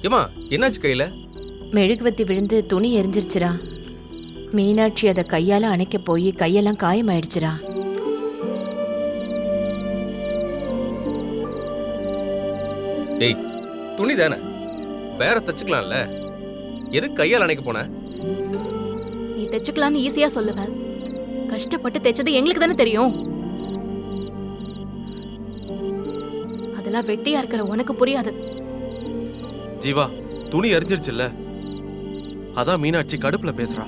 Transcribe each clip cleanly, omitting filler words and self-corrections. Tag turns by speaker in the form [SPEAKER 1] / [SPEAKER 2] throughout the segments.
[SPEAKER 1] ஏமா என்னாச்சு கையில?
[SPEAKER 2] மெழுகுவத்தி விழுந்து துணி எரிஞ்சிருச்சுரா. மீனாட்சி அதை கையால அணைக்க போய் கையெல்லாம் காயமாயிடுச்சுரா.
[SPEAKER 1] டேய், துணி தானே, வேற தச்சுக்கலாம்ல. எதுக்கு கையால் அணைக்க போன?
[SPEAKER 3] நீ தைச்சுக்கலான்னு ஈஸியா சொல்லுவேன். கஷ்டப்பட்டு தைச்சது எங்களுக்கு தானே தெரியும். அதெல்லாம் வெட்டியா இருக்கிற உனக்கு புரியாது.
[SPEAKER 4] ஜீவா, துணி எரிஞ்சிருச்சுல்ல, அதான் மீனாட்சி கடுப்புல பேசுறா.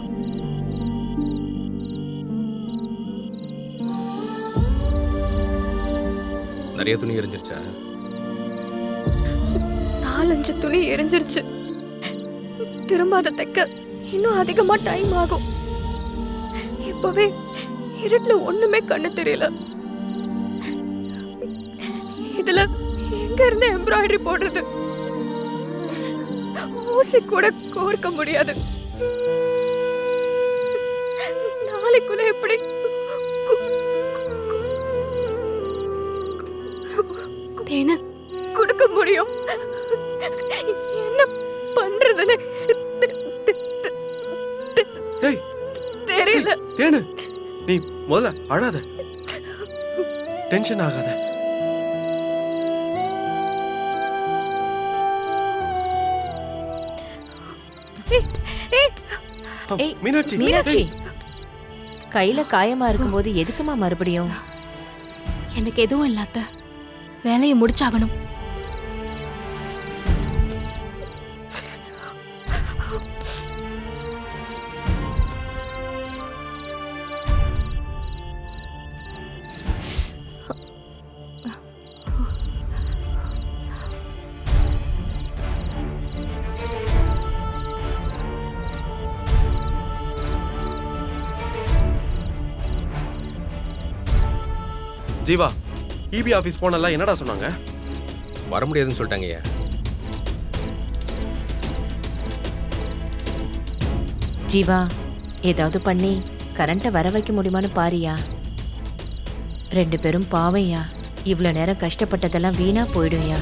[SPEAKER 1] நிறைய துணி எரிஞ்சிருச்சா?
[SPEAKER 3] 4-5 துணி எரிஞ்சிருச்சு. திரும்ப அதை தைக்க இன்னும் அதிகமா டைம் ஆகும். இப்பவே இருட்டுல ஒண்ணுமே கண்ணு தெரியல. இதுல எங்க இருந்து எம்ப்ராய்டரி போடுறது? ஊசி கூட கோர்க்க முடியாது. நாளைக்குள்ள எப்படி தேன கொடுக்க முடியும்? என்ன பண்றதுன்னு தெரியல.
[SPEAKER 4] தேனு, நீ முதல்ல அழாத, டென்ஷன் ஆகாத. மீனாட்சி,
[SPEAKER 2] மீனாட்சி, கையில காயமா இருக்கும்போது எதுக்குமா மறுபடியும்?
[SPEAKER 3] எனக்கு எதுவும் இல்லாத வேலையை முடிச்சாகணும்.
[SPEAKER 4] ஜீவா, இபி ஆபீஸ் போனல என்னடா சொன்னாங்க?
[SPEAKER 1] வர முடியாதுன்னு சொல்லிட்டாங்கய்யா.
[SPEAKER 2] ஜீவா, ஏதாவது பண்ணி கரண்ட்டை வர வைக்க முடியுமான்னு பாரியா. 2 பேரும் பாவையா, இவ்வளவு நேரம் கஷ்டப்பட்டதெல்லாம் வீணா போயிடும்யா.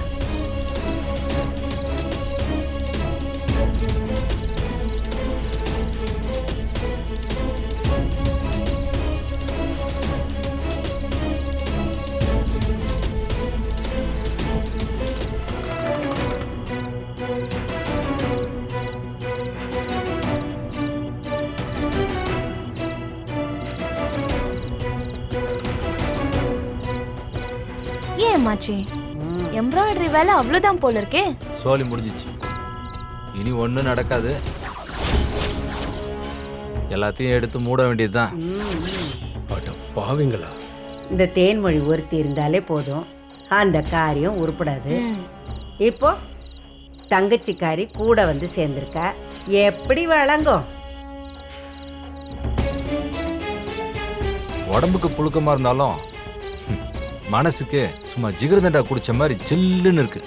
[SPEAKER 5] ஏமாச்சி, எம்ப்ராய்டரி வேலை அவ்வளவுதான் போல இருக்கே.
[SPEAKER 6] சோலி முடிஞ்சிச்சு, இனி ஒன்றும் நடக்காது. எல்லாத்தையும் எடுத்து மூட வேண்டியதுதான்.
[SPEAKER 1] அட பாவிங்களா!
[SPEAKER 7] இந்த தேன்மொழி ஒருத்தி இருந்தாலே போதும், அந்த காரியம் உருப்படாது. இப்போ தங்கச்சிக்காரி கூட வந்து சேர்ந்திருக்கா, எப்படி வழங்கும்?
[SPEAKER 6] உடம்புக்கு புழுக்கமா இருந்தாலும் மனசுக்கு சும்மா ஜிகிருதண்டா குடிச்ச மாதிரி சில்லுன்னு இருக்கு.